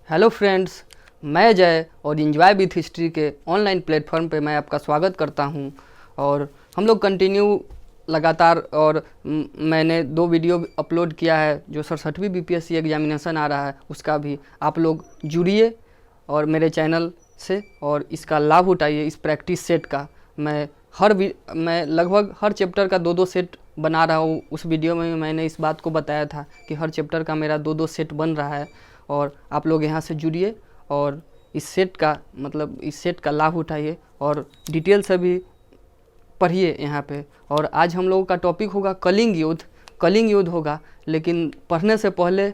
Hello friends, मैं जय और इंजॉय विथ हिस्ट्री के ऑनलाइन प्लेटफॉर्म पे मैं आपका स्वागत करता हूं। और हम लोग कंटिन्यू लगातार मैंने 2 वीडियो अपलोड किया है। जो 67वीं बीपीएससी एग्जामिनेशन आ रहा है उसका भी आप लोग जुड़िए और मेरे चैनल से और इसका लाभ उठाइए। इस प्रैक्टिस सेट का मैं लगभग हर चैप्टर का 2-2 सेट बना रहा हूँ। उस वीडियो में मैंने इस बात को बताया था कि हर चैप्टर का मेरा 2-2 सेट बन रहा है और आप लोग यहाँ से जुड़िए और इस सेट का लाभ उठाइए और डिटेल से भी पढ़िए यहाँ पे। और आज हम लोगों का टॉपिक होगा कलिंग युद्ध। कलिंग युद्ध होगा, लेकिन पढ़ने से पहले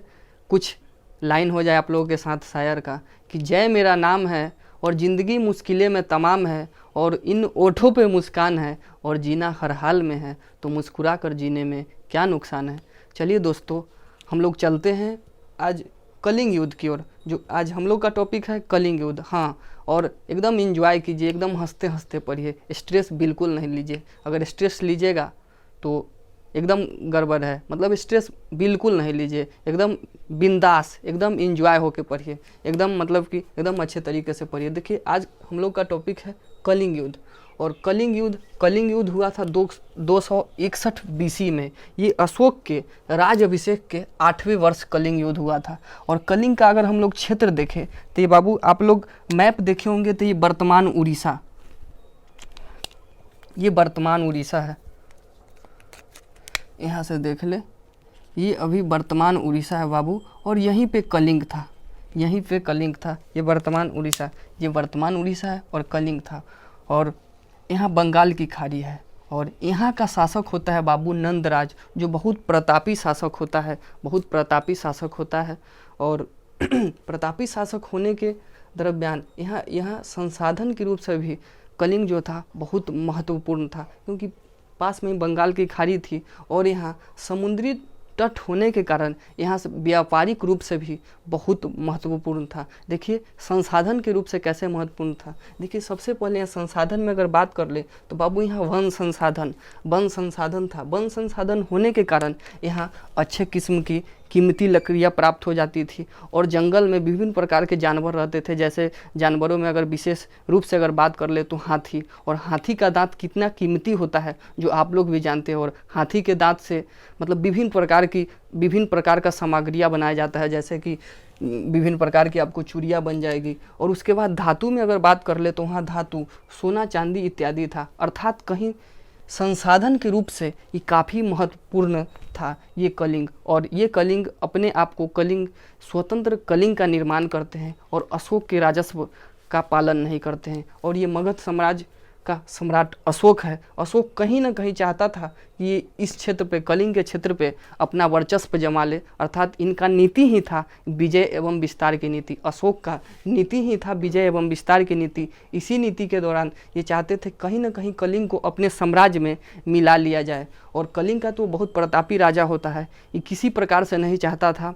कुछ लाइन हो जाए आप लोगों के साथ शायर का कि जय मेरा नाम है और ज़िंदगी मुश्किलें में तमाम है और इन ओठों पे मुस्कान है और जीना हर हाल में है, तो मुस्कुरा कर जीने में क्या नुकसान है। चलिए दोस्तों, हम लोग चलते हैं आज कलिंग युद्ध की ओर। जो आज हम लोग का टॉपिक है कलिंग युद्ध। हाँ, और एकदम इंजॉय कीजिए, एकदम हंसते हंसते पढ़िए, स्ट्रेस बिल्कुल नहीं लीजिए। अगर स्ट्रेस लीजिएगा तो एकदम गड़बड़ है। मतलब स्ट्रेस बिल्कुल नहीं लीजिए, एकदम बिंदास, एकदम इंजॉय होके पढ़िए, एकदम मतलब कि एकदम अच्छे तरीके से पढ़िए। देखिए, आज हम लोग का टॉपिक है कलिंग युद्ध। और कलिंग युद्ध हुआ था 261 बीसी में। ये अशोक के राज अभिषेक के 8वें वर्ष कलिंग युद्ध हुआ था। और कलिंग का अगर हम लोग क्षेत्र देखें तो ये बाबू, आप लोग मैप देखे होंगे तो ये वर्तमान उड़ीसा, ये वर्तमान उड़ीसा है। यहाँ से देख ले, ये अभी वर्तमान उड़ीसा है बाबू। और यहीं पे कलिंग था, यहीं पे कलिंग था। ये वर्तमान उड़ीसा, ये वर्तमान उड़ीसा है और कलिंग था। और यहाँ बंगाल की खाड़ी है। और यहाँ का शासक होता है बाबू नंदराज, जो बहुत प्रतापी शासक होता है, बहुत प्रतापी शासक होता है। और प्रतापी शासक होने के दरम्यान यहाँ संसाधन के रूप से भी कलिंग जो था बहुत महत्वपूर्ण था, क्योंकि पास में बंगाल की खाड़ी थी और यहाँ समुद्री तट होने के कारण यहाँ से व्यापारिक रूप से भी बहुत महत्वपूर्ण था। देखिए संसाधन के रूप से कैसे महत्वपूर्ण था। देखिए, सबसे पहले यहाँ संसाधन में अगर बात कर ले तो बाबू यहाँ वन संसाधन था। वन संसाधन होने के कारण यहाँ अच्छे किस्म की कीमती लकड़ियाँ प्राप्त हो जाती थी। और जंगल में विभिन्न प्रकार के जानवर रहते थे। जैसे जानवरों में अगर विशेष रूप से अगर बात कर ले तो हाथी। और हाथी का दांत कितना कीमती होता है जो आप लोग भी जानते हो। और हाथी के दांत से मतलब विभिन्न प्रकार का सामग्रियाँ बनाया जाता है, जैसे कि विभिन्न प्रकार की आपको चूड़ियाँ बन जाएगी। और उसके बाद धातु में अगर बात कर ले तो वहाँ धातु सोना चांदी इत्यादि था। अर्थात कहीं संसाधन के रूप से ये काफ़ी महत्वपूर्ण था ये कलिंग। और ये कलिंग अपने आप को स्वतंत्र कलिंग का निर्माण करते हैं और अशोक के राजस्व का पालन नहीं करते हैं। और ये मगध साम्राज्य का सम्राट अशोक है। अशोक कहीं ना कहीं चाहता था कि ये इस क्षेत्र पे, कलिंग के क्षेत्र पे अपना वर्चस्व जमा ले। अर्थात इनका नीति ही था विजय एवं विस्तार की नीति। अशोक का नीति ही था विजय एवं विस्तार की नीति। इसी नीति के दौरान ये चाहते थे कहीं ना कहीं कलिंग को अपने साम्राज्य में मिला लिया जाए। और कलिंग का तो बहुत प्रतापी राजा होता है, ये किसी प्रकार से नहीं चाहता था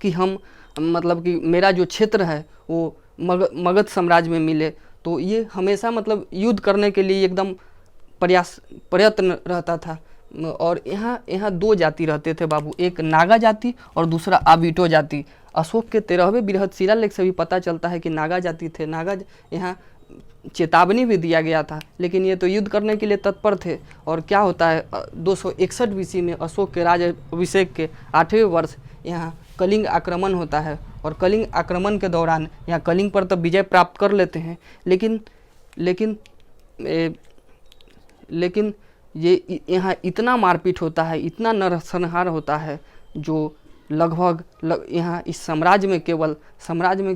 कि हम मतलब कि मेरा जो क्षेत्र है वो मगध साम्राज्य में मिले। तो ये हमेशा मतलब युद्ध करने के लिए एकदम प्रयत्न रहता था। और यहाँ 2 जाति रहते थे बाबू, एक नागा जाति और दूसरा आविटो जाति। अशोक के 13वें बृहद लेख से भी पता चलता है कि नागा जाति थे। नागा यहाँ चेतावनी भी दिया गया था, लेकिन ये तो युद्ध करने के लिए तत्पर थे। और क्या होता है, 261 बीसी में अशोक के राज अभिषेक के 8वें वर्ष यहाँ कलिंग आक्रमण होता है। और कलिंग आक्रमण के दौरान यहाँ कलिंग पर तो विजय प्राप्त कर लेते हैं, लेकिन ये यहाँ इतना मारपीट होता है, इतना नरसंहार होता है, जो लगभग यहाँ इस साम्राज्य में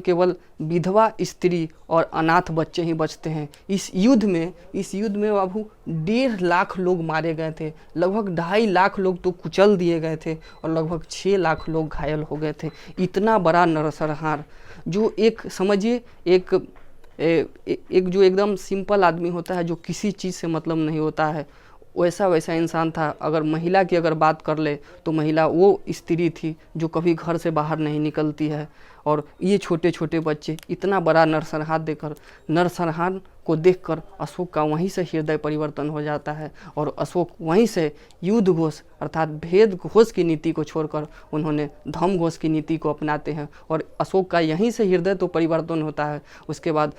केवल विधवा स्त्री और अनाथ बच्चे ही बचते हैं। इस युद्ध में बाबू 1.5 लाख लोग मारे गए थे, लगभग 2.5 लाख लोग तो कुचल दिए गए थे और लगभग 6 लाख लोग घायल हो गए थे। इतना बड़ा नरसंहार, जो एक समझिए एक जो एकदम सिंपल आदमी होता है, जो किसी चीज़ से मतलब नहीं होता है, वैसा वैसा इंसान था। अगर महिला की अगर बात कर ले तो महिला वो स्त्री थी जो कभी घर से बाहर नहीं निकलती है। और ये छोटे छोटे बच्चे इतना बड़ा नरसंहार को देखकर अशोक का वहीं से हृदय परिवर्तन हो जाता है और अशोक वहीं से युद्ध घोष अर्थात भेद घोष की नीति को छोड़कर उन्होंने धम्म घोष की नीति को अपनाते हैं और अशोक का यहीं से हृदय तो परिवर्तन होता है। उसके बाद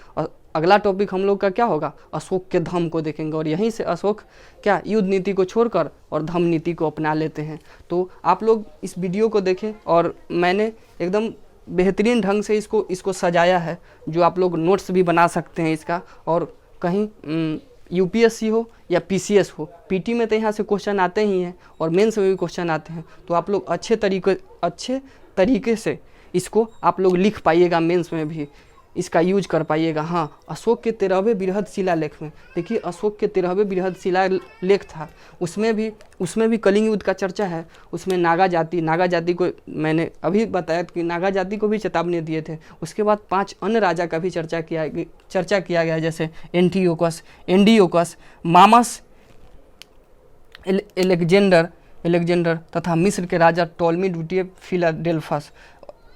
अगला टॉपिक हम लोग का क्या होगा, अशोक के धम्म को देखेंगे और यहीं से अशोक क्या युद्ध नीति को छोड़कर और धम्म नीति को अपना लेते हैं। तो आप लोग इस वीडियो को देखें और मैंने एकदम बेहतरीन ढंग से इसको सजाया है, जो आप लोग नोट्स भी बना सकते हैं इसका। और कहीं यूपीएससी हो या पीसीएस हो, पीटी में तो यहाँ से क्वेश्चन आते ही हैं और मेंस में भी क्वेश्चन आते हैं। तो आप लोग अच्छे तरीके से इसको आप लोग लिख पाइएगा, मेंस में भी इसका यूज कर पाइएगा। हाँ, अशोक के 13वें बृहद शिलालेख में देखिए, अशोक के 13वें बृहद शिलालेख था, उसमें भी कलिंग युद्ध का चर्चा है। उसमें नागा जाति को मैंने अभी बताया कि नागा जाति को भी चेतावनी दिए थे। उसके बाद 5 अन्य राजा का भी चर्चा किया गया, जैसे एंटियोकस, मामस, एलेक्जेंडर तथा मिस्र के राजा टॉलमी द्वितीय फिलाडेल्फस।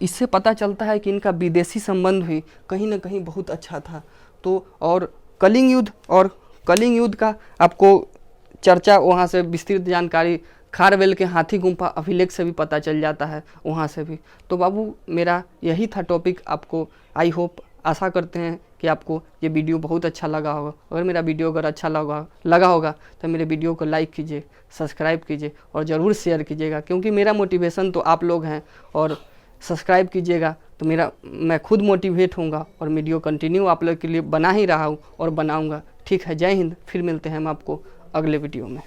इससे पता चलता है कि इनका विदेशी संबंध भी कहीं ना कहीं बहुत अच्छा था। तो और कलिंग युद्ध का आपको चर्चा वहाँ से विस्तृत जानकारी खारवेल के हाथी गुम्फा अभिलेख से भी पता चल जाता है, वहाँ से भी। तो बाबू मेरा यही था टॉपिक। आपको आई होप, आशा करते हैं कि आपको ये वीडियो बहुत अच्छा लगा होगा। अगर मेरा वीडियो अगर अच्छा लगा होगा तो मेरे वीडियो को लाइक कीजिए, सब्सक्राइब कीजिए और ज़रूर शेयर कीजिएगा, क्योंकि मेरा मोटिवेशन तो आप लोग हैं। और सब्सक्राइब कीजिएगा तो मैं खुद मोटिवेट होऊंगा और वीडियो कंटिन्यू आप लोग के लिए बना ही रहा हूँ और बनाऊंगा। ठीक है, जय हिंद। फिर मिलते हैं हम आपको अगले वीडियो में।